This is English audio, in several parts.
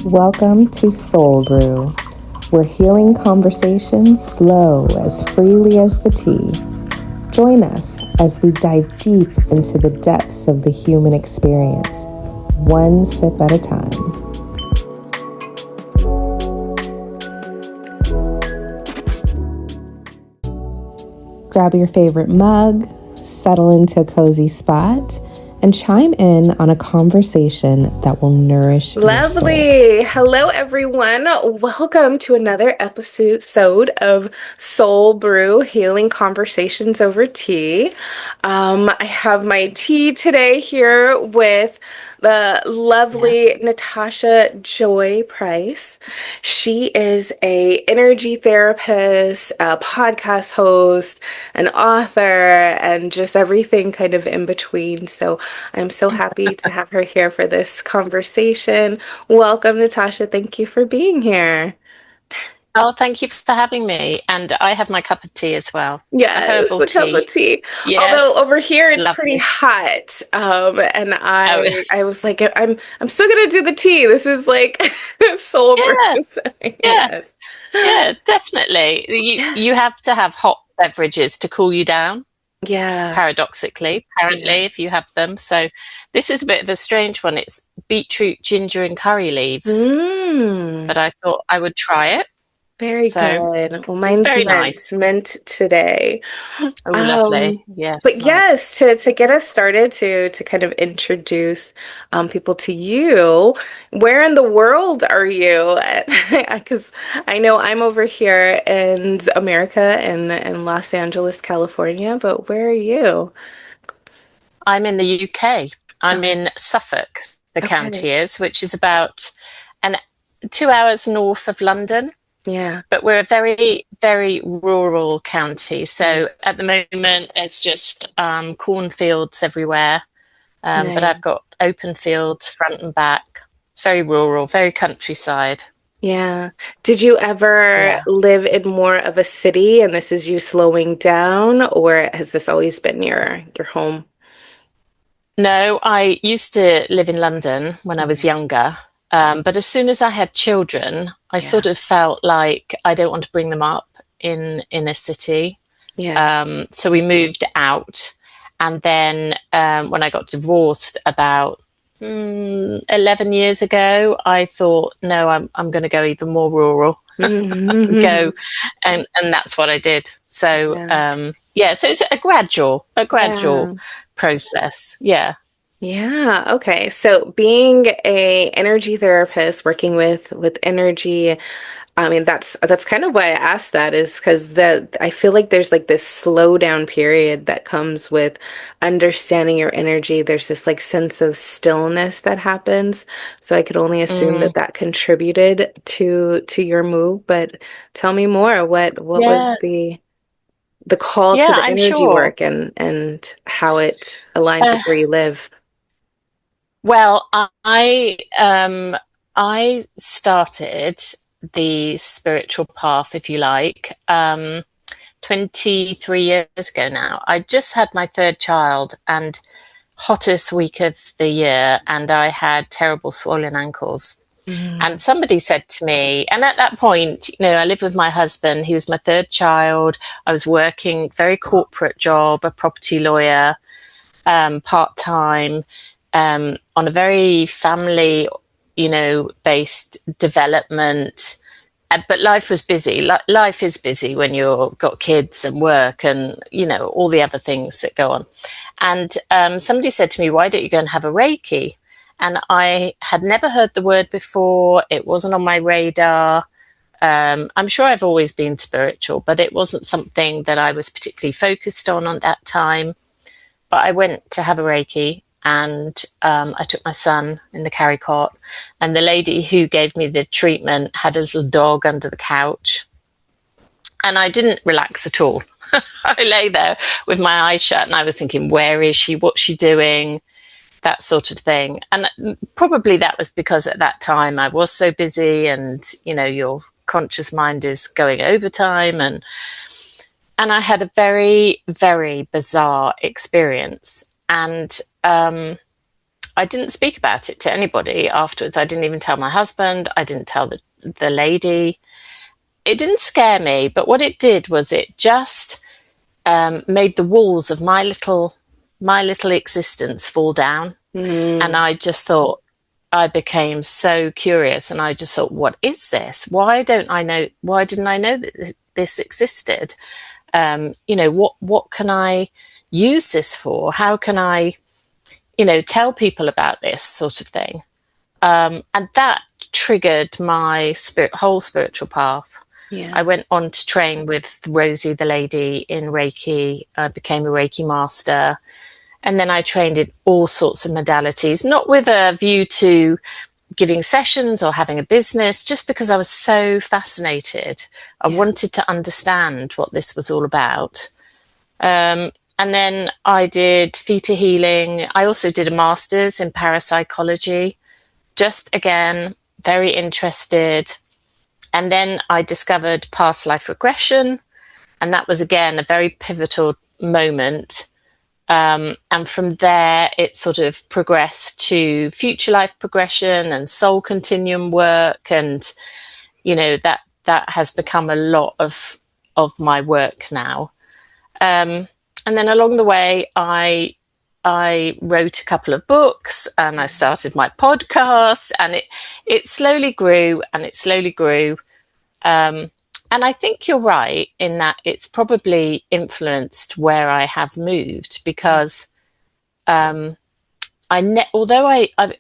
Welcome to Soul Brew, where healing conversations flow as freely as the tea. Join us as we dive deep into the depths of the human experience, one sip at a time. Grab your favorite mug, settle into a cozy spot, and chime in on a conversation that will nourish your soul. Lovely. Hello, everyone. Welcome to another episode of Soul Brew, Healing Conversations Over Tea. I have my tea today here with the lovely Natasha Joy Price. She is a energy therapist, a podcast host, an author, and just everything kind of in between. So I'm so happy to have her here for this conversation. Welcome, Natasha. Thank you for being here. Oh, thank you for having me. And I have my cup of tea as well. Yes, A herbal the cup tea. of tea. Although Yes. over here it's pretty Lovely. hot, and Oh, I was like, I'm still gonna do the tea. This is like soul brew. yes. Yeah. Yes. Yeah, definitely. You have to have hot beverages to cool you down, Yeah. paradoxically, apparently, if you have them. So this is a bit of a strange one. It's beetroot, ginger, and curry leaves. Mm. But I thought I would try it. Very So good. Well, it's mine's very nice. mint today. Oh, lovely. Yes, But nice. yes, to get us started, to kind of introduce people to you, where in the world are you? Because I know I'm over here in America in Los Angeles, California, but where are you? I'm in the UK. I'm Okay. in Suffolk, the Okay. county is, which is about an 2 hours north of London. Yeah. But we're a very, very rural county. Mm. So at the moment, there's just cornfields everywhere. But Nice. I've got open fields front and back. It's very rural, very countryside. Yeah. Did you ever Yeah. live in more of a city and this is you slowing down, or has this always been your home? No, I used to live in London when I was Mhm. younger. But as soon as I had children, I Yeah. sort of felt like I don't want to bring them up in a city. Yeah. So we moved out. And then when I got divorced about 11 years ago, I thought, no, I'm going to go even more rural. Mhm. Go, and that's what I did. So Yeah. yeah, so it's a gradual Yeah. process. Yeah. Yeah. Okay. So being a energy therapist, working with energy, I mean, that's kind of why I asked that is because I feel like there's like this slowdown period that comes with understanding your energy. There's this like sense of stillness that happens. So I could only assume Mm, that that contributed to your move. But tell me more. What yeah. was the call to Yeah, the I'm energy sure. work and how it aligns Uh, with where you live? well, I started the spiritual path, if you like, 23 years ago now. I just had my third child and hottest week of the year, and I had terrible swollen ankles. And Mm, somebody said to me, and at that point, I lived with my husband. He was my third child. I was working very corporate job, a property lawyer, part time, on a very family, based development. But life was busy. Life is busy when you've got kids and work and, all the other things that go on. And somebody said to me, why don't you go and have a Reiki? And I had never heard the word before. It wasn't on my radar. I'm sure I've always been spiritual, but it wasn't something that I was particularly focused on that time. But I went to have a Reiki and I took my son in the carry cot. And the lady who gave me the treatment had a little dog under the couch. And I didn't relax at all. I lay there with my eyes shut and I was thinking, where is she? What's she doing? That sort of thing. And probably that was because at that time I was so busy and, your conscious mind is going overtime. And I had a very, very bizarre experience. And I didn't speak about it to anybody afterwards. I didn't even tell my husband. I didn't tell the lady. It didn't scare me, but what it did was it just made the walls of my little existence fall down. And I just thought, I became so curious, and I just thought, what is this? Why didn't I know that this existed? What can I use this for? How can I, tell people about this sort of thing? And that triggered my whole spiritual path. Yeah. I went on to train with Rosie, the lady in Reiki. I became a Reiki master. And then I trained in all sorts of modalities, not with a view to giving sessions or having a business, just because I was so fascinated. I wanted to understand what this was all about. And then I did theta healing. I also did a master's in parapsychology, just again, very interested. And then I discovered past life regression. And that was, again, a very pivotal moment. And from there, it sort of progressed to future life progression and soul continuum work. And, that has become a lot of my work now. And then along the way, I wrote a couple of books, and I started my podcast, and it slowly grew, and it slowly grew. And I think you're right in that it's probably influenced where I have moved, because although I've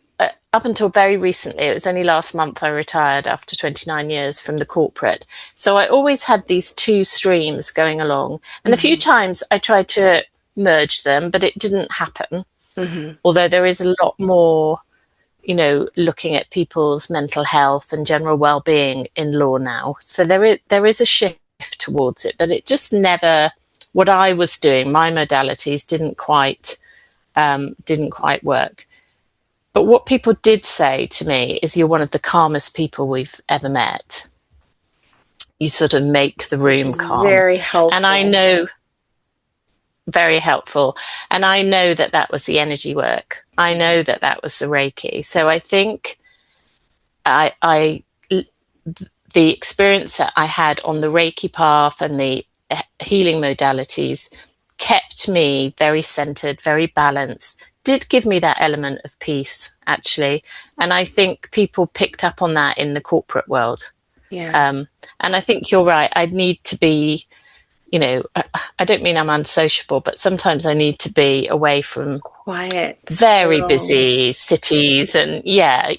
up until very recently, it was only last month I retired after 29 years from the corporate. So I always had these two streams going along. And a few times I tried to merge them, but it didn't happen. Although there is a lot more, looking at people's mental health and general well-being in law now. So there is a shift towards it, but it just never, what I was doing, my modalities didn't quite work. But what people did say to me is, you're one of the calmest people we've ever met. You sort of make the room calm. Very helpful. And I know, very helpful. And I know that was the energy work. I know that was the Reiki. So I think the experience that I had on the Reiki path and the healing modalities kept me very centered, very balanced, did give me that element of peace, actually. And I think people picked up on that in the corporate world. Yeah. And I think you're right. I need to be, I don't mean I'm unsociable, but sometimes I need to be away from quiet, very busy cities. And yeah.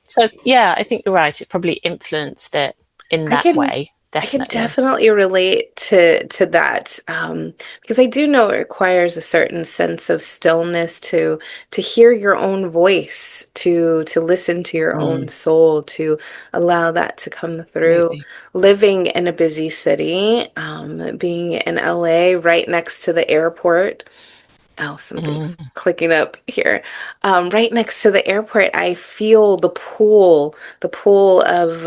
So yeah, I think you're right. It probably influenced it in that way. Definitely. I can definitely relate to that, because I do know it requires a certain sense of stillness to hear your own voice, to listen to your own soul, to allow that to come through. Absolutely. Living in a busy city, being in LA, right next to the airport. Oh, something's clicking up here. Right next to the airport, I feel the pull of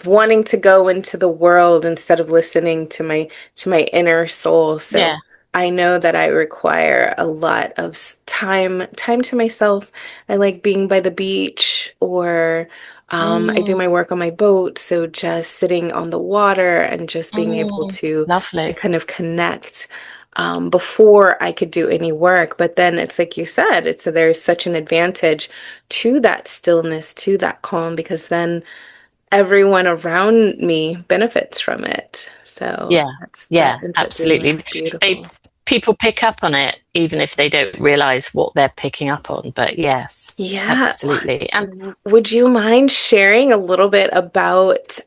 wanting to go into the world instead of listening to my inner soul. So Yeah. I know that I require a lot of time to myself. I like being by the beach, or I do my work on my boat. So just sitting on the water and just being able to Lovely. kind of connect before I could do any work. But then it's like you said, there's such an advantage to that stillness, to that calm, because then everyone around me benefits from it. So that ends up absolutely. being beautiful. People pick up on it, even if they don't realize what they're picking up on. But yes, absolutely. And would you mind sharing a little bit about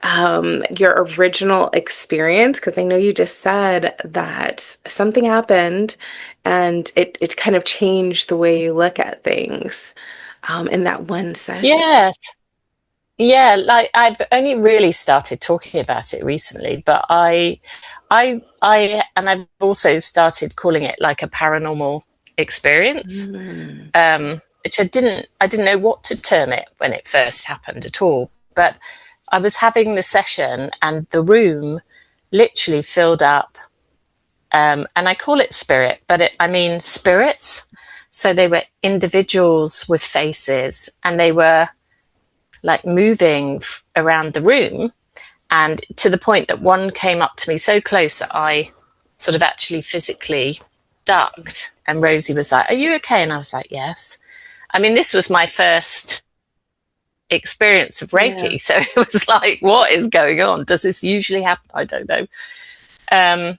your original experience? Because I know you just said that something happened and it kind of changed the way you look at things in that one session. Yes. Yeah, like I've only really started talking about it recently, but and I've also started calling it like a paranormal experience, which I didn't know what to term it when it first happened at all. But I was having the session, and the room literally filled up, And I call it spirit, but I mean spirits. So they were individuals with faces, and they were like moving around the room, and to the point that one came up to me so close that I sort of actually physically ducked. And Rosie was like, "Are you okay?" And I was like, "Yes." I mean, this was my first experience of Reiki. So it was like, what is going on? Does this usually happen? I don't know. And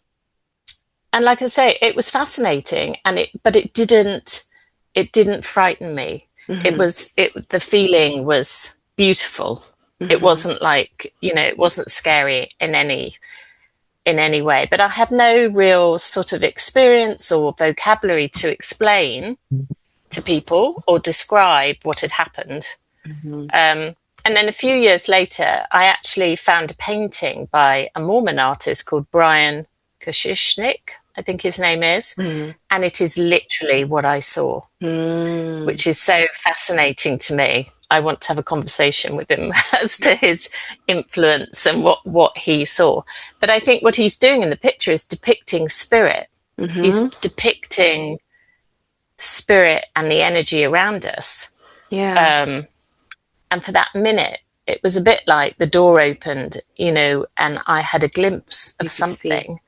like I say, it was fascinating, but it didn't frighten me. The feeling was beautiful. It wasn't like, it wasn't scary in any way, but I had no real sort of experience or vocabulary to explain to people or describe what had happened. And then a few years later, I actually found a painting by a Mormon artist called Brian Koshishnik, I think his name is. And it is literally what I saw, which is so fascinating to me. I want to have a conversation with him as to his influence and what he saw. But I think what he's doing in the picture is depicting spirit. He's depicting spirit and the energy around us. And for that minute, it was a bit like the door opened, and I had a glimpse of something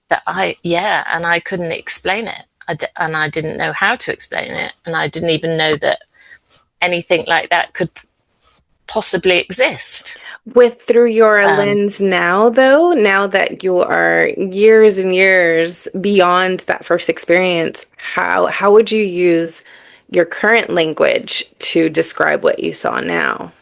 that and I couldn't explain it. And I didn't know how to explain it. And I didn't even know that anything like that could possibly exist. Through your lens now, though, now that you are years and years beyond that first experience, how would you use your current language to describe what you saw now?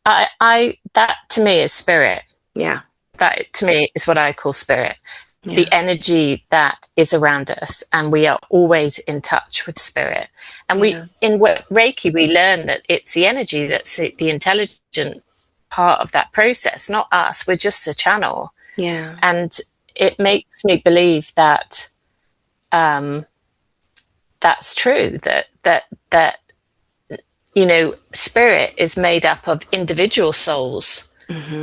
That to me is spirit. Yeah. That to me is what I call spirit. Yeah. The energy that is around us, and we are always in touch with spirit. And in Reiki, we learn that it's the energy that's the intelligent part of that process, not us. We're just the channel. Yeah. And it makes me believe that that's true, that spirit is made up of individual souls,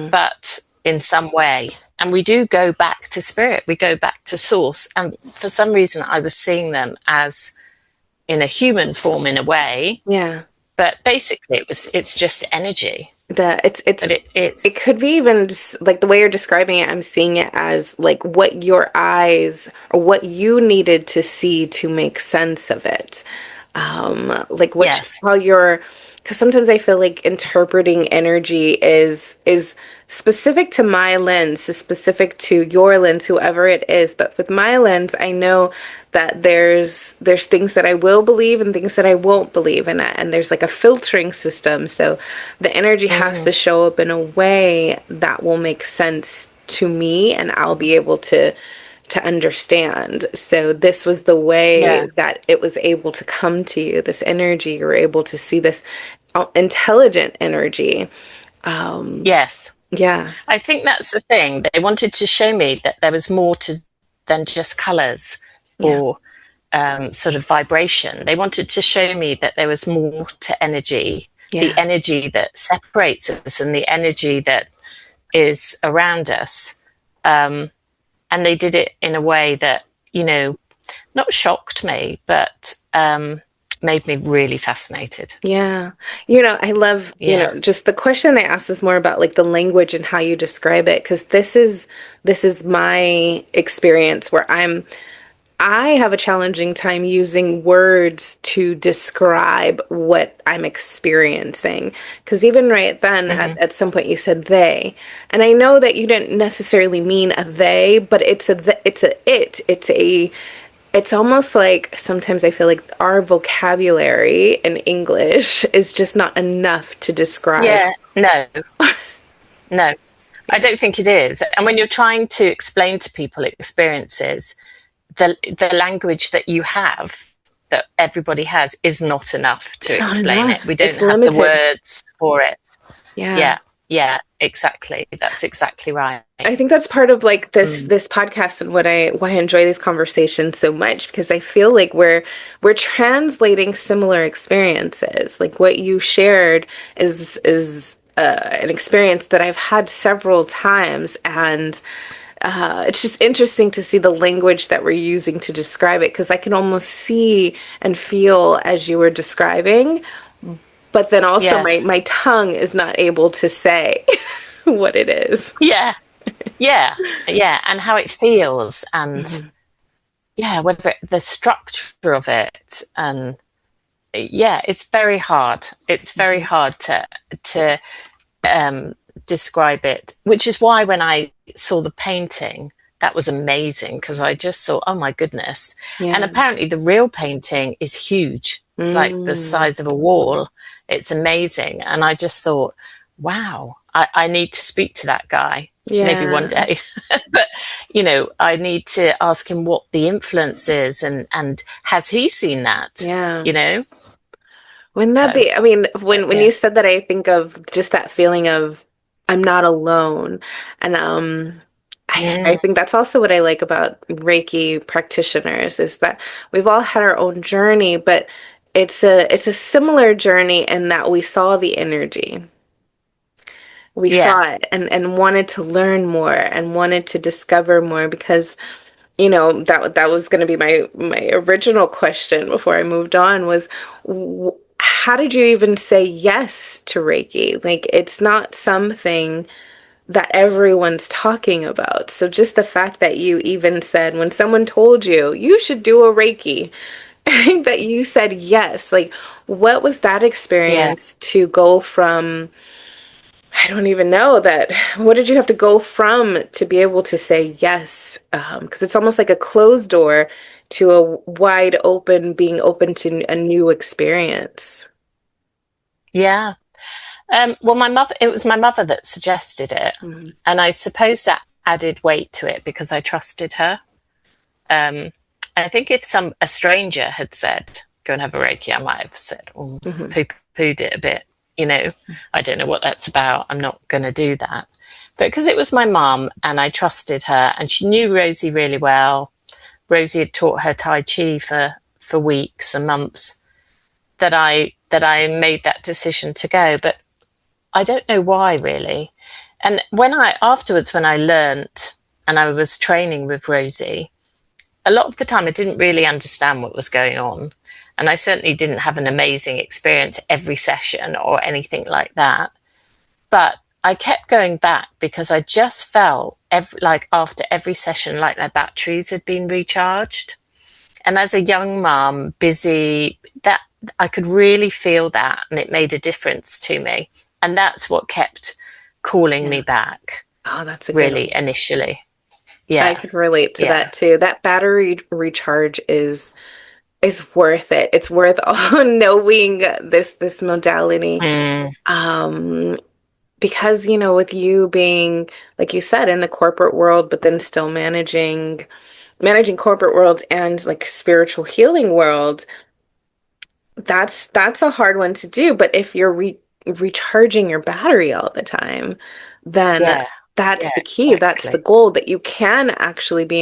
but in some way. And we do go back to spirit, we go back to source. And for some reason, I was seeing them as in a human form in a way. Yeah. But basically, it's just energy. It could be even just, like the way you're describing it, I'm seeing it as like what your eyes or what you needed to see to make sense of it. Like how you're, because sometimes I feel like interpreting energy is specific to my lens, is specific to your lens, whoever it is. But with my lens, I know that there's things that I will believe and things that I won't believe in it. And there's like a filtering system. So the energy has to show up in a way that will make sense to me, and I'll be able to understand. So this was the way that it was able to come to you, this energy. You were able to see this intelligent energy. Yes. Yeah. I think that's the thing. They wanted to show me that there was more than just colors or sort of vibration. They wanted to show me that there was more to energy, the energy that separates us and the energy that is around us. And they did it in a way that, not shocked me, but made me really fascinated. Yeah. I love, just the question I asked was more about like the language and how you describe it. Because this is my experience where I have a challenging time using words to describe what I'm experiencing. Because even right then, at some point you said they. And I know that you didn't necessarily mean a they, but it's almost like sometimes I feel like our vocabulary in English is just not enough to describe. Yeah, no, I don't think it is. And when you're trying to explain to people experiences, the language that you have, that everybody has, is not enough to explain it. We don't have the words for it. Yeah, exactly. That's exactly right. I think that's part of like this podcast and why I enjoy these conversations so much, because I feel like we're translating similar experiences. Like what you shared is an experience that I've had several times, and it's just interesting to see the language that we're using to describe it, because I can almost see and feel as you were describing, but then also Yes. my tongue is not able to say what it is. Yeah. Yeah. Yeah. And how it feels, and Mhm. yeah, whether the structure of it, and yeah, it's very hard. It's very Mhm. hard to um, describe it, which is why when I saw the painting, that was amazing, because I just thought, oh my goodness. And Yeah. apparently the real painting is huge. It's like the Mm. size of a wall. It's amazing. And I just thought, wow, I need to speak to that guy maybe one Yeah. day. But, I need to ask him what the influence is, and has he seen that, Yeah. you know? Wouldn't that So, be, I mean, but when yeah. you said that, I think of just that feeling of I'm not alone. And I Mm, think that's also what I like about Reiki practitioners, is that we've all had our own journey, but it's a similar journey in that we saw the energy. We yeah. saw it and wanted to learn more and wanted to discover more, because that was going to be my original question before I moved on, was how did you even say yes to Reiki? Like, it's not something that everyone's talking about. So just the fact that you even said, when someone told you you should do a Reiki, that you said yes, like, what was that Yeah. experience to go from, I don't even know that. What did you have to go from to be able to say yes? Because it's almost like a closed door to a wide open, being open to a new experience. Yeah. Well, it was my mother that suggested it. Mhm. And I suppose that added weight to it because I trusted her. Um, I think if a stranger had said, go and have a Reiki, I might have said, oh, Mhm. pooed it a bit. I don't know what that's about. I'm not going to do that. But because it was my mum and I trusted her, and she knew Rosie really well. Rosie had taught her Tai Chi for weeks and months, that I made that decision to go. But I don't know why, really. And when I learnt and I was training with Rosie, a lot of the time I didn't really understand what was going on. And I certainly didn't have an amazing experience every session or anything like that. But I kept going back because I just felt like after every session, like my batteries had been recharged. And as a young mum, busy, that I could really feel that, and it made a difference to me. And that's what kept calling me Yeah. back, Oh, that's a good really, one. initially. I Yeah, could relate to yeah. that too. That battery recharge is worth it. It's worth all knowing this modality. Mm, Um, because with you being, like you said, in the corporate world, but then still managing corporate world and like spiritual healing world, that's a hard one to do. But if you're recharging your battery all the time, then yeah, that's yeah, the key. That's the exactly. goal, that you can actually be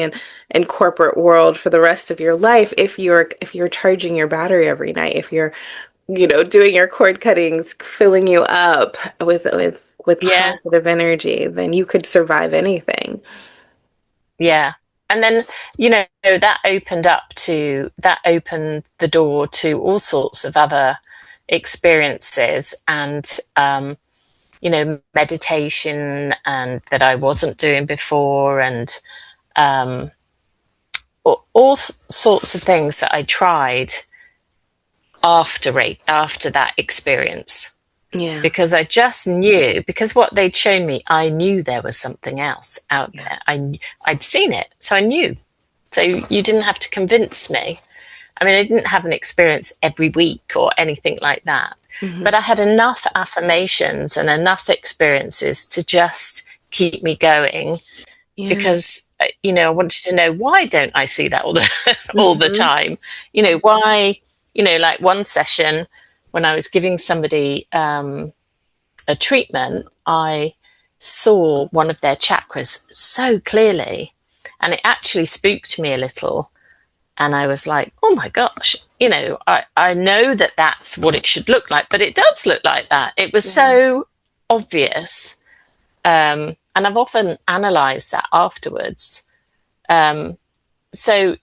in corporate world for the rest of your life if you're charging your battery every night, if you're doing your cord cuttings, filling you up with Yeah, positive energy, then you could survive anything. yeah. And then, that opened the door to all sorts of other experiences, and, meditation, and that I wasn't doing before, and um, all sorts of things that I tried after that experience, Yeah. because I just knew, because what they'd shown me, I knew there was something else out Yeah. there. I'd seen it, so I knew. So you didn't have to convince me. I mean, I didn't have an experience every week or anything like that, Hmm. but I had enough affirmations and enough experiences to just keep me going, Yeah. because I wanted to know, why don't I see that all the Hmm. time? Why? Like one session when I was giving somebody a treatment, I saw one of their chakras so clearly, and it actually spooked me a little. And I was like, oh my gosh, I know that that's what it should look like, but it does look like that. It was Yeah. so obvious. and I've often analysed that afterwards. So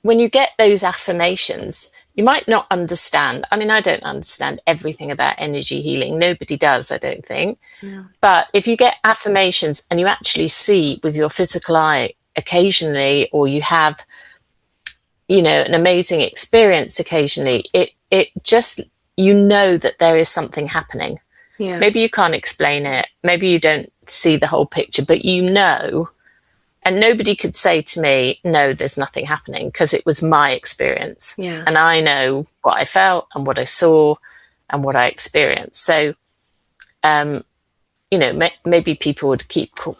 when you get those affirmations, you might not understand. I mean, I don't understand everything about energy healing. Nobody does, I don't think. Yeah. But if you get affirmations and you actually see with your physical eye occasionally, or you have, an amazing experience occasionally, it just, that there is something happening. Yeah. Maybe you can't explain it. Maybe you don't see the whole picture, but and nobody could say to me, no, there's nothing happening, because it was my experience. Yeah. And I know what I felt and what I saw and what I experienced. So, maybe people would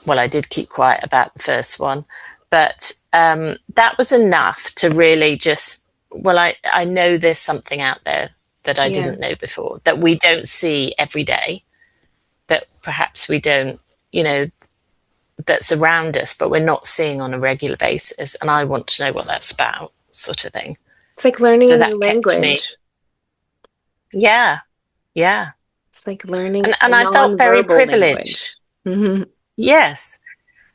I did keep quiet about the first one, but that was enough to really just, I know there's something out there that I didn't know before, that we don't see every day, that perhaps we don't, that's around us, but we're not seeing on a regular basis. And I want to know what that's about, sort of thing. It's like learning So a that new kept language. me. Yeah. Yeah. It's like learning And a I felt very non-verbal privileged. language. Mm-hmm. Yes.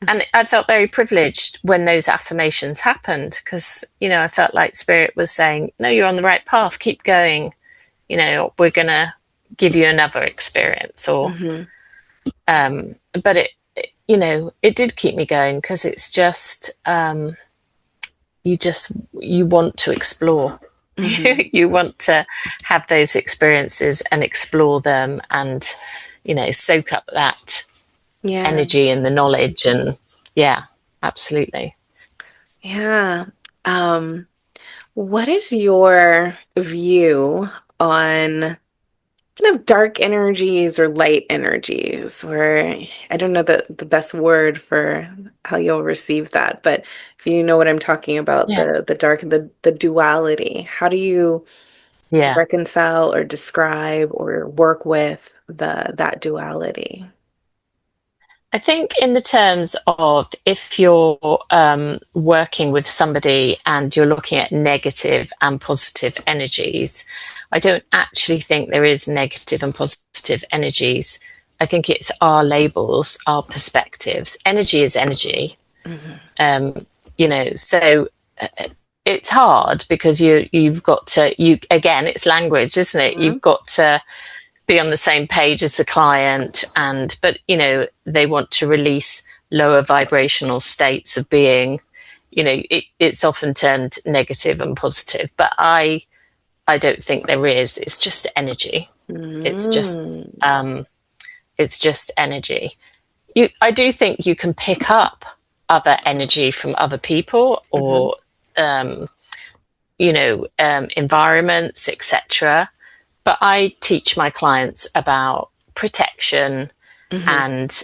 And I felt very privileged when those affirmations happened, because, I felt like Spirit was saying, no, you're on the right path, keep going. We're going to give you another experience, or, but it did keep me going, because it's just, you want to explore. Mm-hmm. You want to have those experiences and explore them, and, soak up that energy and the knowledge. And absolutely. Yeah. What is your view on kind of dark energies or light energies? Or I don't know the best word for how you'll receive that, but if you know what I'm talking about, the dark, the duality, how do you reconcile or describe or work with that duality? I think in the terms of, if you're working with somebody and you're looking at negative and positive energies, I don't actually think there is negative and positive energies. I think it's our labels, our perspectives. Energy is energy. Mm-hmm. So it's hard, because you've got to, again, it's language, isn't it? Mm-hmm. You've got to be on the same page as the client, but they want to release lower vibrational states of being. It's often termed negative and positive, but I don't think there is. It's just energy. It's just energy. I do think you can pick up other energy from other people, or environments, etc. But I teach my clients about protection and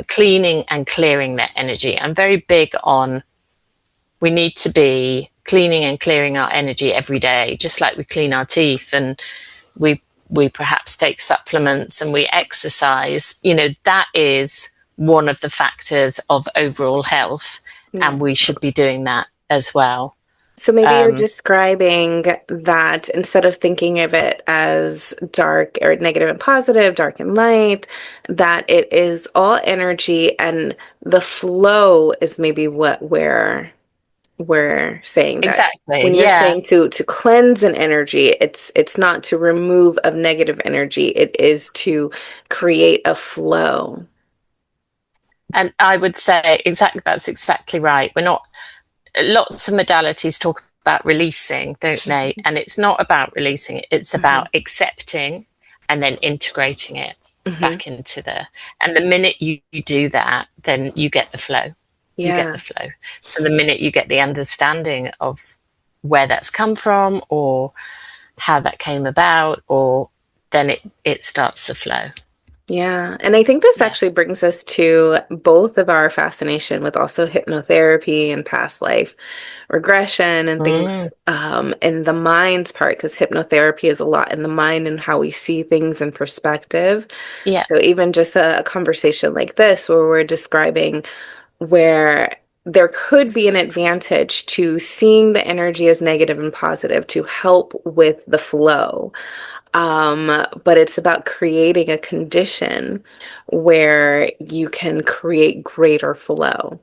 cleaning and clearing their energy. I'm very big on, we need to be cleaning and clearing our energy every day, just like we clean our teeth, and we perhaps take supplements and we exercise. That is one of the factors of overall health, and we should be doing that as well. So maybe you're describing that, instead of thinking of it as dark or negative and positive, dark and light, that it is all energy, and the flow is maybe what we're saying. That exactly. When you're saying to cleanse an energy, it's not to remove of negative energy, it is to create a flow. And I would say that's exactly right. We're not, lots of modalities talk about releasing, don't they? And it's not about releasing it, it's about accepting and then integrating it back into and the minute you do that, then you get the flow. You get the flow. So the minute you get the understanding of where that's come from, or how that came about, or then it starts to flow. Yeah. And I think this actually brings us to both of our fascination with also hypnotherapy and past life regression and things in the mind's part, because hypnotherapy is a lot in the mind and how we see things in perspective. Yeah. So even just a conversation like this, where we're describing where there could be an advantage to seeing the energy as negative and positive to help with the flow. But it's about creating a condition where you can create greater flow.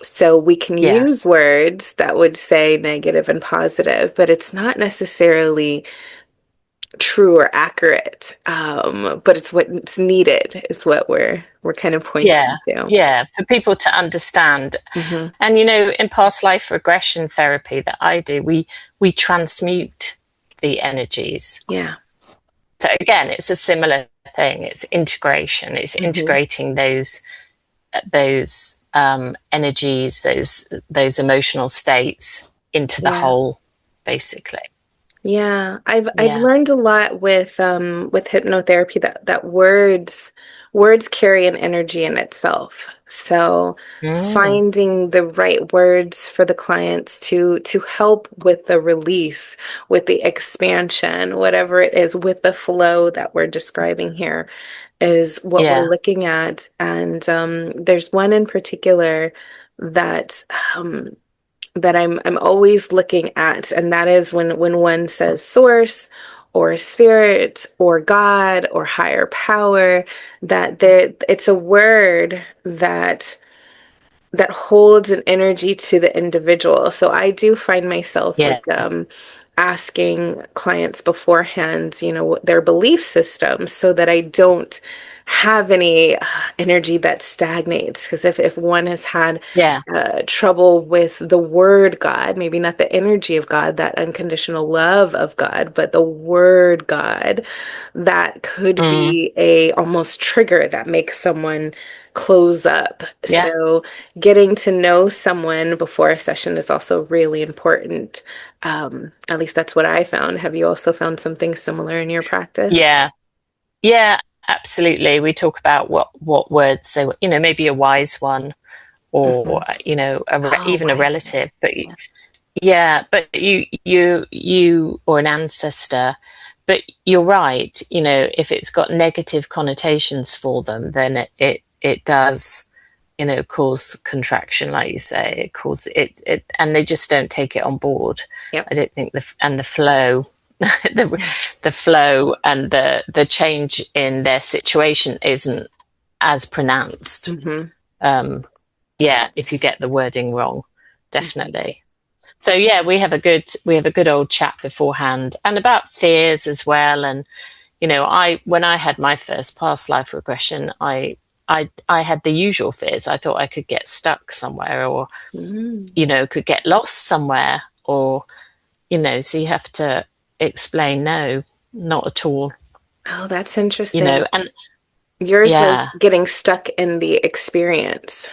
So we can use Yes. words that would say negative and positive, but it's not necessarily true or accurate. But it's what's needed is what we're kind of Yeah. pointing to. Yeah. For people to understand. Hmm. And in past life regression therapy that I do, we transmute the energies. Yeah. So again, it's a similar thing. It's integration. It's Hmm. integrating those energies, those emotional states into the Yeah. whole, basically. Yeah, I've Yeah. learned a lot with hypnotherapy that words carry an energy in itself. So Mm, finding the right words for the clients to help with the release, with the expansion, whatever it is, with the flow that we're describing here is what we're yeah. looking at. And there's one in particular that um, that I'm always looking at, and that is when one says source or spirit or God or higher power, that there it's a word that holds an energy to the individual. So I do find myself Yeah. like asking clients beforehand, their belief systems so that I don't have any energy that stagnates. Because if one has had Yeah. trouble with the word God, maybe not the energy of God, that unconditional love of God, but the word God, that could Mm, be a almost trigger that makes someone close up. yeah. So getting to know someone before a session is also really important. At least that's what I found. Have you also found something similar in your practice? Yeah. Yeah. Absolutely. We talk about what words they were, maybe a wise one Hmm. or Oh, even a wise. relative, but Yeah. yeah, but you or an ancestor, but you're right, if it's got negative connotations for them, then it does, cause contraction, like you say. It causes it, and they just don't take it on board. Yep. I don't think the flow, the Yeah. the flow and the change in their situation isn't as pronounced. Hmm. Um, yeah, if you get the wording wrong, Hmm. definitely. So yeah, we have a good old chat beforehand and about fears as well. And I when I had my first past life regression, I had the usual fears. I thought I could get stuck somewhere, or Mm. could get lost somewhere, or so you have to explain, no, not at all. Oh, that's interesting. And Yours yeah. was getting stuck in the experience.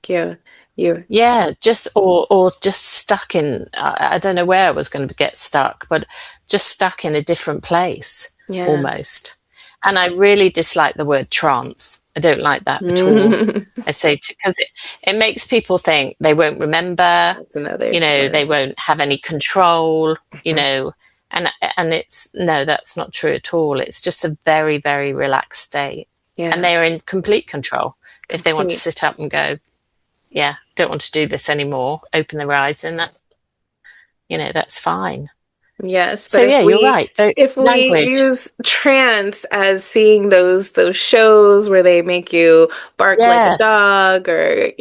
You, you, Yeah, just or just stuck in. I don't know where I was going to get stuck, but just stuck in a different place yeah. almost. And I really dislike the word trance. I don't like that at all. Mm. I say because it makes people think they won't remember. That's another They word. won't have any control. Mhm. And it's no, that's not true at all. It's just a very, very relaxed state, and Yeah, they are in complete control if they want to complete. sit up and go, yeah, don't want to do this anymore, open their eyes, and that's fine. Yes, So but yeah, you're right. The if we language, use trance as seeing those shows where they make you bark like a yes, dog or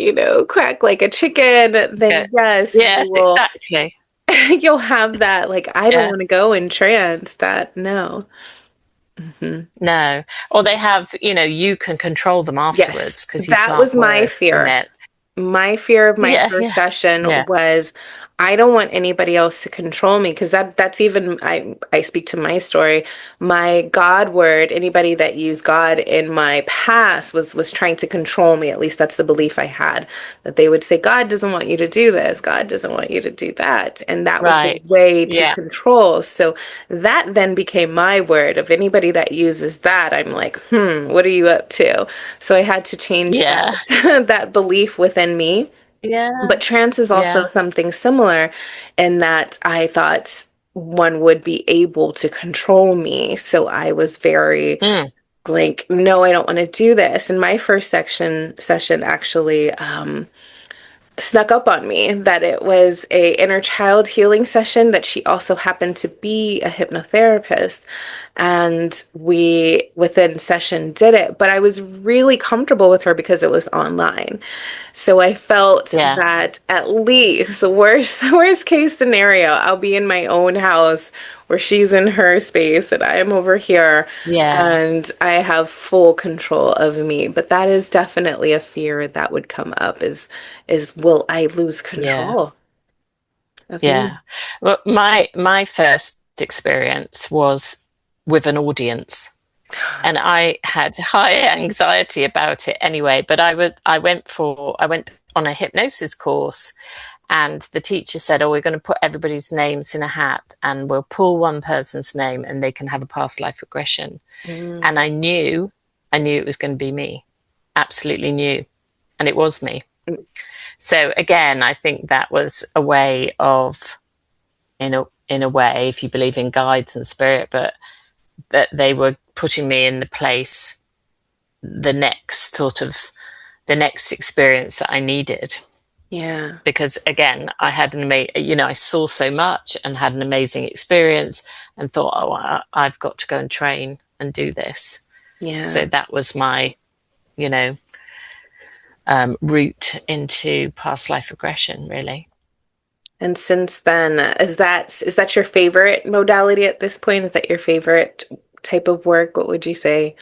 quack like a chicken, yeah, then yes, you yes, will exactly. you'll have that like I don't Yeah, want to go in trance. That no. Hmm. no, or they have, you can control them Yes, afterwards because you that plant was my words in fear. there. My fear of my Yeah, first yeah, session yeah. was I don't want anybody else to control me because that's even I speak to my story. My God word, anybody that used God in my past was trying to control me. At least that's the belief I had, that they would say, God doesn't want you to do this, God doesn't want you to do that. And that was the Right. way to Yeah, control. So that then became my word. Of anybody that uses that, I'm like, what are you up to? So I had to change yeah, that that belief within me. yeah, But trance is also yeah. something similar in that I thought one would be able to control me. So I was very Mm, like, no, I don't want to do this. And my first session actually snuck up on me that it was a inner child healing session, that she also happened to be a hypnotherapist. and we within session did it, but I was really comfortable with her because it was online. So I felt Yeah. that at least the worst case scenario, I'll be in my own house where she's in her space and I am over here, Yeah. and I have full control of me. But that is definitely a fear that would come up, is will I lose Yeah. control of me? Yeah. Well, my first experience was with an audience, and I had high anxiety about it anyway. But I went on a hypnosis course, and the teacher said, "Oh, we're going to put everybody's names in a hat, and we'll pull one person's name, and they can have a past life regression." Mm, And I knew it was going to be me, absolutely knew, and it was me. So again, I think that was a way of, in a way, if you believe in guides and spirit, but that they were putting me in the place, the next sort of the next experience that I needed. yeah, Because again, I had I saw so much and had an amazing experience, and thought, oh, I've got to go and train and do this. So yeah. that was my, you know, route into past life regression, really. And since then, is that your favorite modality at this point? Is that your favorite type of work? What would you say?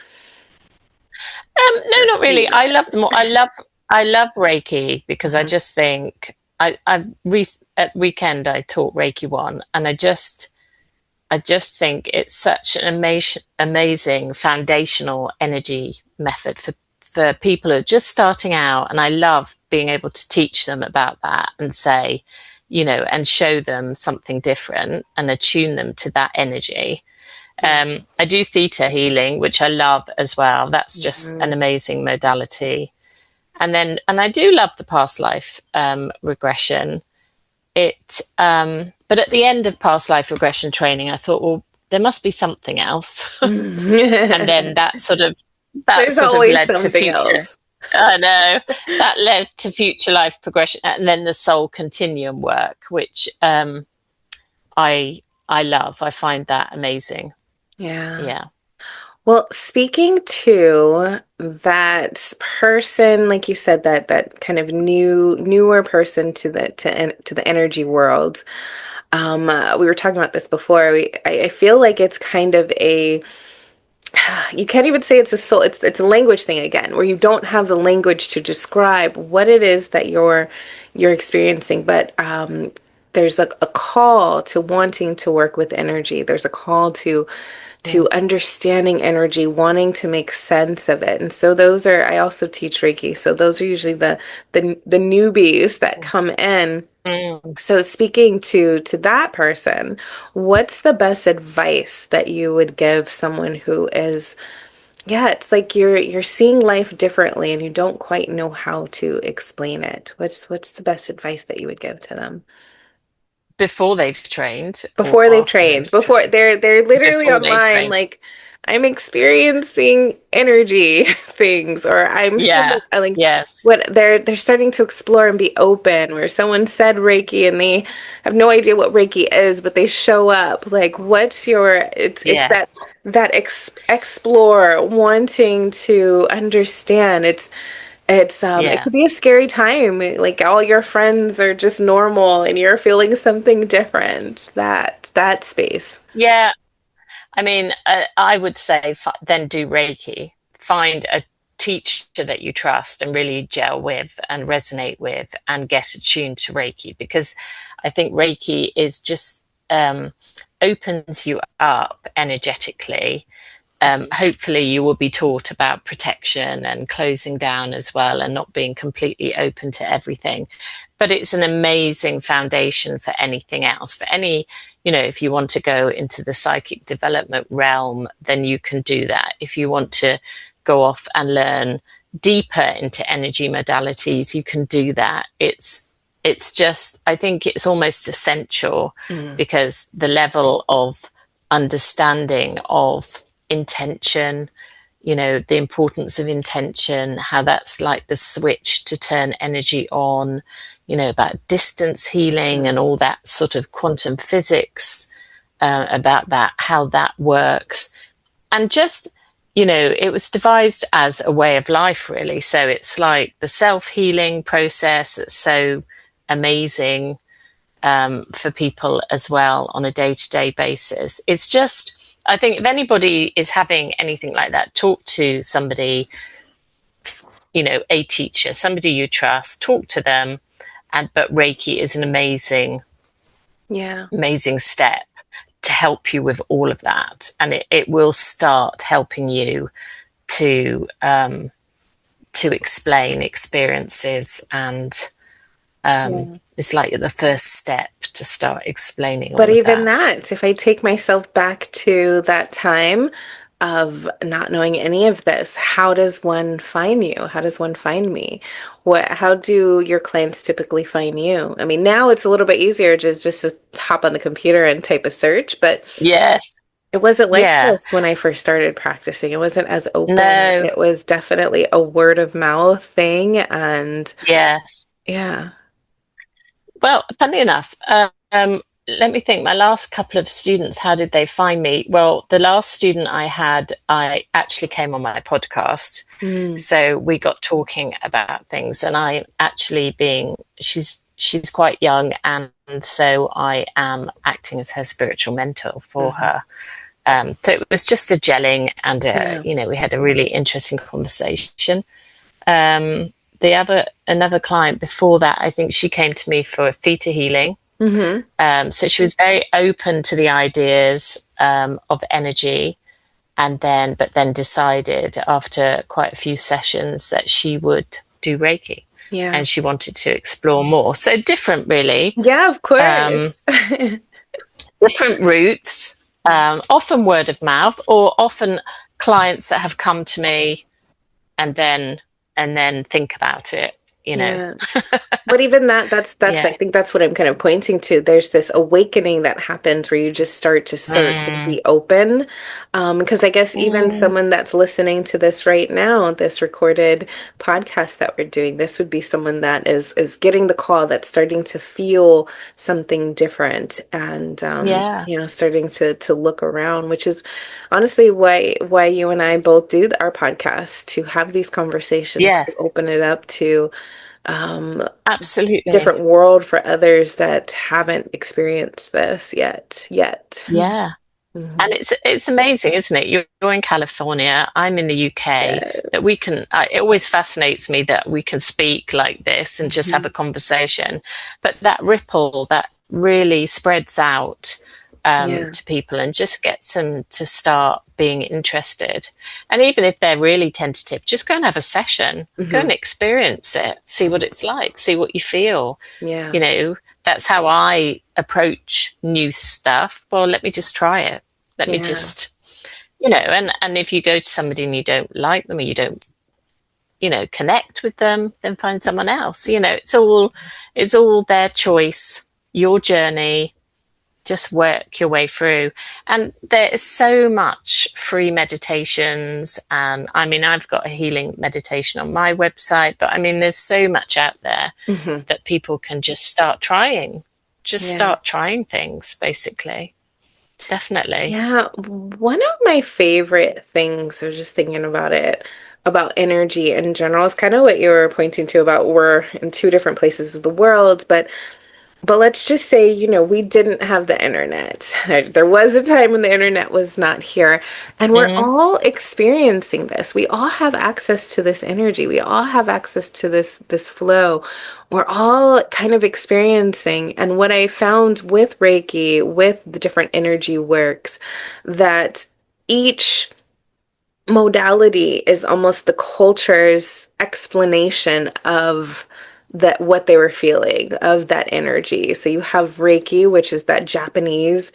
No, Your not really. I love favorite? them all. I love Reiki because I Mhm. just think at weekend I taught Reiki 1, and I just think it's such an amazing foundational energy method for people who are just starting out. And I love being able to teach them about that and say, and show them something different and attune them to that energy. Yeah. I do theta healing, which I love as well. That's just an Mhm. amazing modality. And I do love the past life regression. But at the end of past life regression training, I thought, well, there must be something else. And then that There's sort of always led to something future. else. I know that led to future life progression, and then the soul continuum work, which I I love. I find that amazing. Yeah. Yeah. Well, speaking to that person, like you said, that kind of newer person to the energy world. We were talking about this before. I feel like it's kind of a, you can't even say it's a soul, it's a language thing again, where you don't have the language to describe what it is that you're experiencing, but there's a call to wanting to work with energy. There's a call Yeah. to understanding energy, wanting to make sense of it. And so those are, I also teach Reiki, so those are usually the newbies that come in. Mm. So speaking to that person, what's the best advice that you would give someone who is, yeah, it's like you're seeing life differently and you don't quite know how to explain it. What's the best advice that you would give to them? Before they've trained or Before they've after trained, they've before trained? they're literally Before they've online, trained. like I'm experiencing energy things, or I'm Yeah. sending, like Yes. what they're starting to explore and be open, where someone said Reiki and they have no idea what Reiki is, but they show up. Like, what's your, it's Yeah. that explore, wanting to understand. It's it Yeah. could be a scary time. Like all your friends are just normal and you're feeling something different. That space. Yeah. I mean, I would say then do Reiki. Find a teacher that you trust and really gel with and resonate with, and get attuned to Reiki, because I think Reiki is just opens you up energetically. Hopefully, you will be taught about protection and closing down as well, and not being completely open to everything. But it's an amazing foundation for anything else. For any, if you want to go into the psychic development realm, then you can do that. If you want to go off and learn deeper into energy modalities, you can do that. It's just, I think it's almost essential, Mm, because the level of understanding of intention, the importance of intention, how that's like the switch to turn energy on, about distance healing mm, and all that sort of quantum physics, about that, how that works, and just, it was devised as a way of life, really. So it's like the self-healing process that's so amazing, for people as well on a day-to-day basis. It's just, I think if anybody is having anything like that, talk to somebody, a teacher, somebody you trust, talk to them. But Reiki is an amazing, Yeah. amazing step to help you with all of that. And it will start helping you to explain experiences, and Yeah. it's like the first step to start explaining But all of even that. that, if I take myself back to that time of not knowing any of this, how does one find you? How does one find me? How do your clients typically find you? I mean, now it's a little bit easier just to hop on the computer and type a search, but Yes. it wasn't like Yeah. this when I first started practicing. It wasn't as open. No. It was definitely a word of mouth thing. And Yes. yeah. Well, funny enough, let me think. My last couple of students, how did they find me? Well, the last student I had, I actually came on my podcast. Mm, So we got talking about things, and I actually she's quite young, and so I am acting as her spiritual mentor for mhm. her. So it was just a gelling, and Yeah. we had a really interesting conversation. Another client before that, I think she came to me for theta healing. Hmm. So she was very open to the ideas, of energy, but then decided after quite a few sessions that she would do Reiki, Yeah. and she wanted to explore more. So different, really, Yeah, of course. um, different routes, often word of mouth, or often clients that have come to me and then think about it. Yeah. But even that's I Yeah. think that's what I'm kind of pointing to. There's this awakening that happens where you just start to search and Mm, be open. Because I guess even mm, someone that's listening to this right now, this recorded podcast that we're doing, this would be someone that is getting the call, that's starting to feel something different, and yeah. starting to look around, which is honestly why you and I both do our podcast, to have these conversations, to Yes, open it up to um, absolutely. different world for others that haven't experienced this yet. Yeah. Hmm. And it's amazing, isn't it? You're in California, I'm in the UK, that we Yes. can, it always fascinates me that we can speak like this and just have Hmm. a conversation. But that ripple that really spreads out, Yeah. to people, and just gets them to start being interested. And even if they're really tentative, just go and have a session, go Hmm. and experience it, see what it's like, see what you feel. Yeah. You know, that's how I approach new stuff. Well, let me just try it. Let me Yeah. just, and if you go to somebody and you don't like them, or you don't, connect with them, then find someone else. It's all their choice, your journey. Just work your way through. And there is so much free meditations. And I mean, I've got a healing meditation on my website, but I mean, there's so much out there Hmm. that people can just start trying. Just Yeah. start trying things, basically. Definitely. Yeah. One of my favorite things, I was just thinking about it, about energy in general, is kind of what you were pointing to about we're in two different places of the world, but let's just say, we didn't have the internet. There was a time when the internet was not here, and we're Mm, all experiencing this. We all have access to this energy. We all have access to this flow. We're all kind of experiencing. And what I found with Reiki, with the different energy works, that each modality is almost the culture's explanation of that, what they were feeling, of that energy. So you have Reiki, which is that Japanese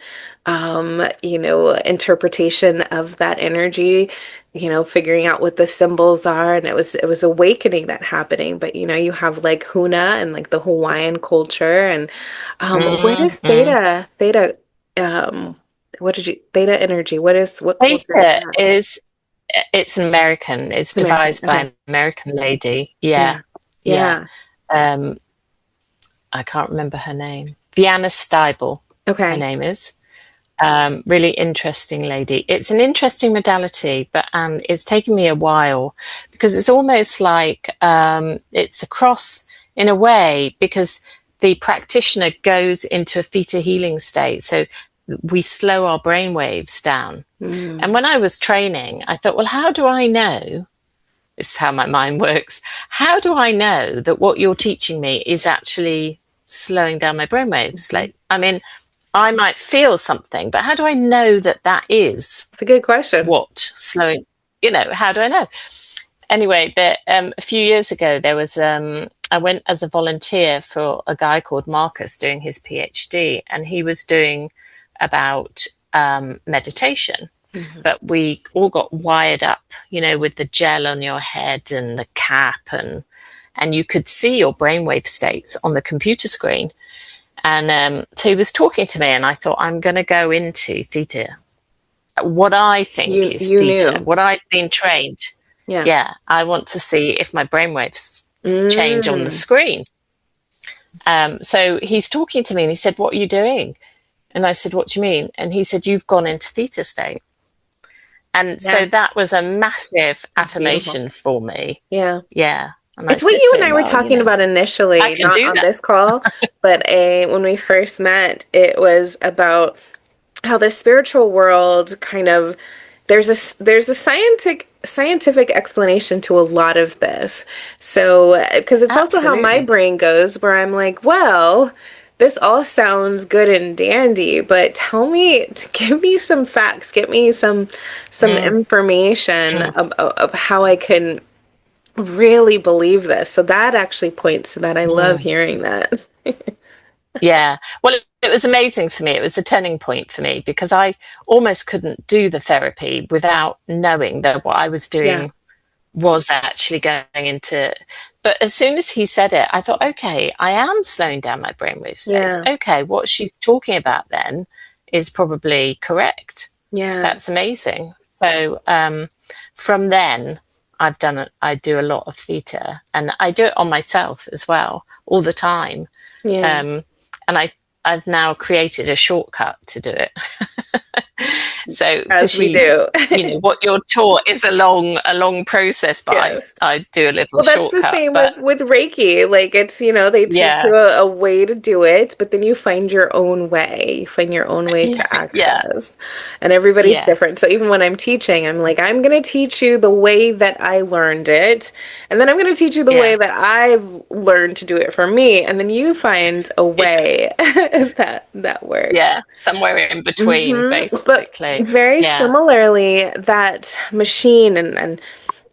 interpretation of that energy, figuring out what the symbols are. And it was awakening that happening. But you have like Huna and like the Hawaiian culture. And where does mm. um theta energy, what culture is Theta that? it's an American. It's It's American. devised by Okay. an American lady. Yeah, Yeah. yeah. Yeah. Um, I can't remember her name. Vianna Steibel, her Okay. name is. Really interesting lady. It's an interesting modality, but it's taken me a while because it's almost like it's a cross in a way, because the practitioner goes into a theta healing state. So we slow our brain waves down. And when I was training, I thought, well, how do I know? This is how my mind works. How do I know that what you're teaching me is actually slowing down my brainwaves? Like, I mean, I might feel something, but how do I know that that is It's a good question. what slowing, how do I know? Anyway, a few years ago, there was, I went as a volunteer for a guy called Marcus doing his PhD, and he was doing about meditation. But we all got wired up, with the gel on your head and the cap, and you could see your brainwave states on the computer screen. And so he was talking to me, and I thought, I'm going to go into theta. What I think is You theta, knew. what I've been trained. Yeah. Yeah, I want to see if my brainwaves change on the Mm. screen. So he's talking to me, and he said, what are you doing? And I said, what do you mean? And he said, you've gone into theta state. And Yeah. so that was a massive That's beautiful. affirmation for me. Yeah. Yeah. And I It's what said you to and I him, were well, talking about I initially, can not do on that. this call, but when we first met, it was about how the spiritual world kind of there's a scientific explanation to a lot of this. So, because it's also how my Absolutely. brain goes, where I'm like, well, this all sounds good and dandy, but give me some facts, give me some Mm, information mm, of how I can really believe this. So that actually points to that. I love mm. hearing that. Yeah. Well, it was amazing for me. It was a turning point for me because I almost couldn't do the therapy without knowing that what I was Yeah. doing was actually going into. But as soon as he said it, I thought, okay, I am slowing down my brainwave states. Yeah. Okay, what she's talking about then is probably correct. Yeah. That's amazing. So from then, I do a lot of theatre, and I do it on myself as well all the time. Yeah. Um, and I've now created a shortcut to do it. So As because we do. what you're taught is a long process, but Yes. I do a little Well, that's the shortcut. same But with Reiki. Like they teach yeah, you a way to do it, but then you find your own way. You find your own way to yeah, access. And everybody's yeah, different. So even when I'm teaching, I'm like, I'm going to teach you the way that I learned it, and then I'm going to teach you the way yeah, that I've learned to do it for me, and then you find a way that works. yeah, somewhere in between, But basically. very Yeah. similarly, that machine, and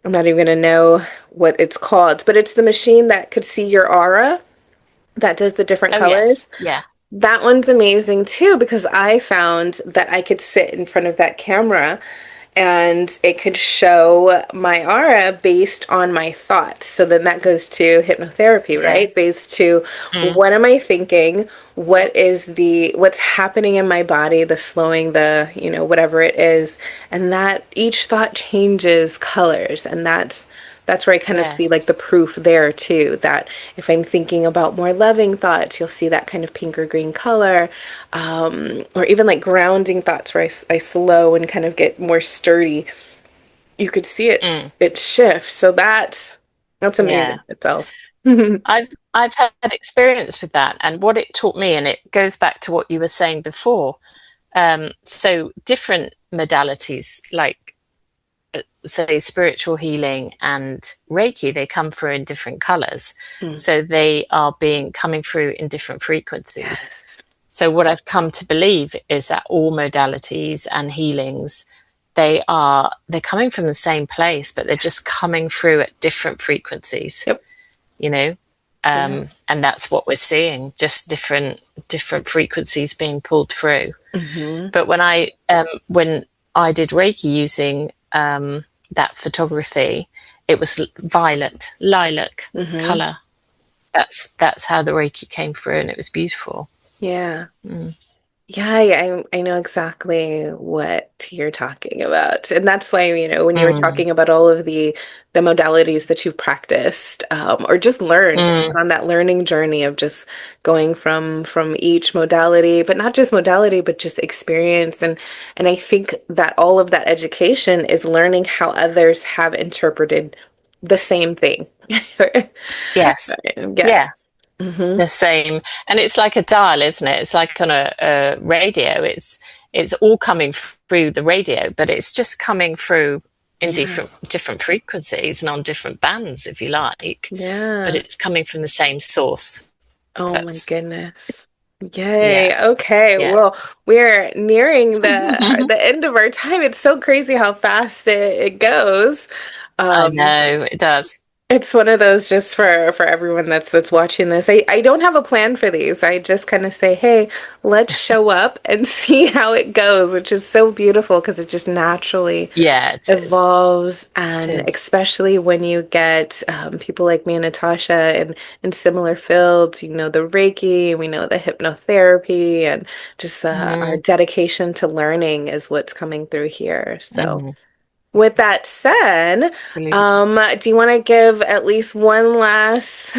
I'm not even going to know what it's called, but it's the machine that could see your aura, that does the different Oh yes, colors. yeah, That one's amazing too, because I found that I could sit in front of that camera and it could show my aura based on my thoughts. So then that goes to hypnotherapy, yeah. right? Based to Mm, what am I thinking? What's happening in my body, the slowing, whatever it is. And that each thought changes colors. And that's where I kind of see like the yes. proof there too, that if I'm thinking about more loving thoughts, you'll see that kind of pink or green color, or even like grounding thoughts where I slow and kind of get more sturdy. You could see Mm, it shift. So that's amazing yeah. itself. I've had experience with that, and what it taught me, and it goes back to what you were saying before. So different modalities, like say spiritual healing and Reiki, they come through in different colors. Mm. So they are coming through in different frequencies. So what I've come to believe is that all modalities and healings, they're coming from the same place, but they're just coming through at different frequencies, Yep. you know? Yeah. And that's what we're seeing, just different frequencies being pulled through. Hmm. But when I did Reiki using that photography, it was violet, lilac Hmm. color. That's how the Reiki came through, and it was beautiful. Yeah. Mm. Yeah, I know exactly what you're talking about. And that's why, when you were Mm, talking about all of the modalities that you've practiced, or just learned mm, on that learning journey of just going from each modality, but not just modality, but just experience. And I think that all of that education is learning how others have interpreted the same thing. yes. Yes. Yeah. Hmm. The same, and it's like a dial, isn't it? It's like on a radio. It's all coming through the radio, but it's just coming through in Yeah. different frequencies and on different bands, if you like. But Yeah. it's coming from the same source. Oh my That's goodness. yeah, Yay. Okay. yeah. Well, we're nearing the end of our time. It's so crazy how fast it goes. I Um, know it does. it's one of those just for everyone that's watching this. I don't have a plan for these. I just kind of say, hey, let's show up and see how it goes, which is so beautiful because it just naturally Yeah, it is. evolves, It and is. especially when you get people like me and Natasha in similar fields, the Reiki, we know the hypnotherapy, and just our Mm, dedication to learning is what's coming through here. So, mm, with that said, absolutely. do you want to give at least one last?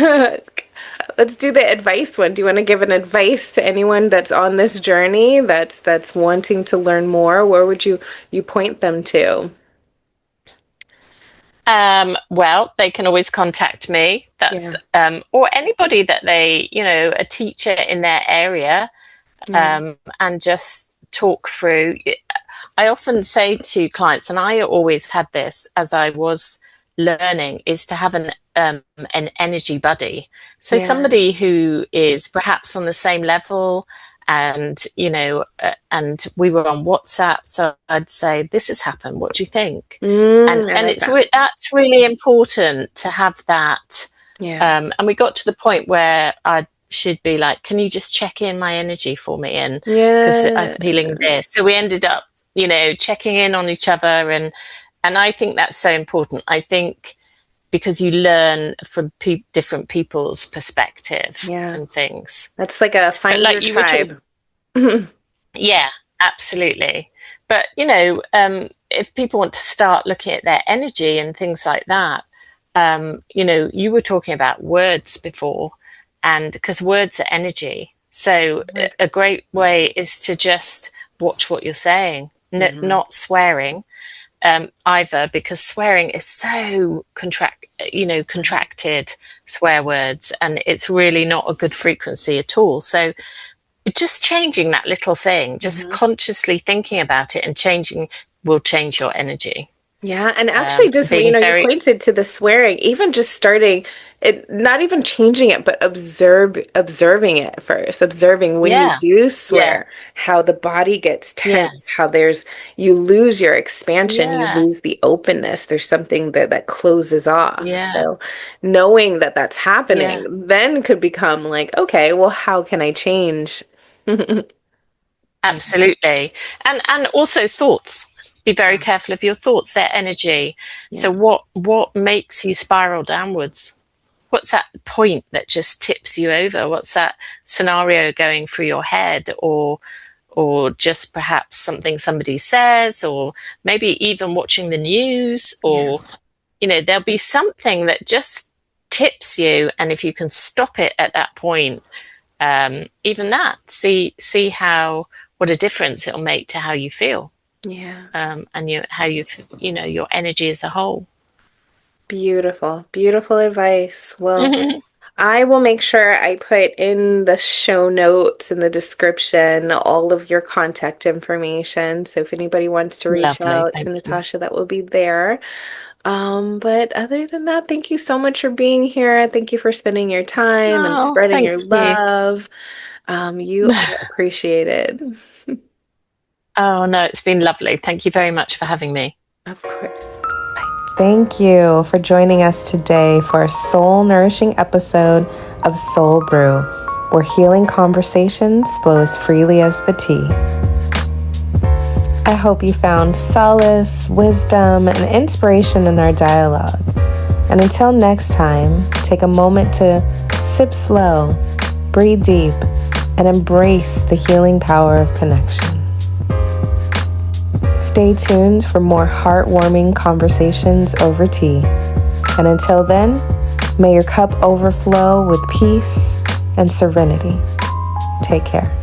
Let's do the advice one. Do you want to give an advice to anyone that's on this journey that's wanting to learn more? Where would you point them to? Well, they can always contact me. That's Yeah. or anybody that they, a teacher in their area, Yeah. and just talk through. I often say to clients, and I always had this as I was learning, is to have an energy buddy. So Yeah. somebody who is perhaps on the same level, and and we were on WhatsApp, so I'd say, "This has happened. What do you think?" And I and like that. that's really important to have that. Yeah. And we got to the point where I should be like, can you just check in my energy for me? And because I'm Yeah. feeling this. So we ended up, checking in on each other. And I think that's so important. I think because you learn from different people's perspective Yeah. and things. That's like a But find your like you were talking, tribe. yeah, absolutely. But, if people want to start looking at their energy and things like that, you were talking about words before, and because words are energy. So a great way is to just watch what you're saying, Hmm. not swearing, either, because swearing is so contracted swear words, and it's really not a good frequency at all. So just changing that little thing, just Hmm. consciously thinking about it and changing will change your energy. Yeah, and actually just, Being you very, pointed to the swearing, even just starting it, not even changing it, but observing it first, observing when you yeah, do yeah, swear, how the body gets yeah, tense, how you lose your expansion, you yeah, lose the openness. There's something that closes off. yeah, So knowing that that's yeah, happening then could become like, okay, well, how can I change? Yeah, absolutely. And also thoughts. Be very yeah, careful of your thoughts, their energy. So yeah, what makes you spiral downwards? What's that point that just tips you over? What's that scenario going through your head, or just perhaps something somebody says, or maybe even watching the news, yeah, or there'll be something that just tips you, and if you can stop it at that point, even that, see how what a difference it'll make to how you feel, yeah. and how your energy as a whole. Beautiful, beautiful advice. Well, I will make sure I put in the show notes in the description all of your contact information. So if anybody wants to reach Lovely, out to thank you. Natasha, that will be there. But other than that, thank you so much for being here. Thank you for spending your time and Oh, spreading thank your you. love. You are appreciated. Oh no, it's been lovely. Thank you very much for having me. Of course. Thank you for joining us today for a soul nourishing episode of Soul Brew, where healing conversations flow as freely as the tea. I hope you found solace, wisdom, and inspiration in our dialogue. And until next time, take a moment to sip slow, breathe deep, and embrace the healing power of connection. Stay tuned for more heartwarming conversations over tea. And until then, may your cup overflow with peace and serenity. Take care.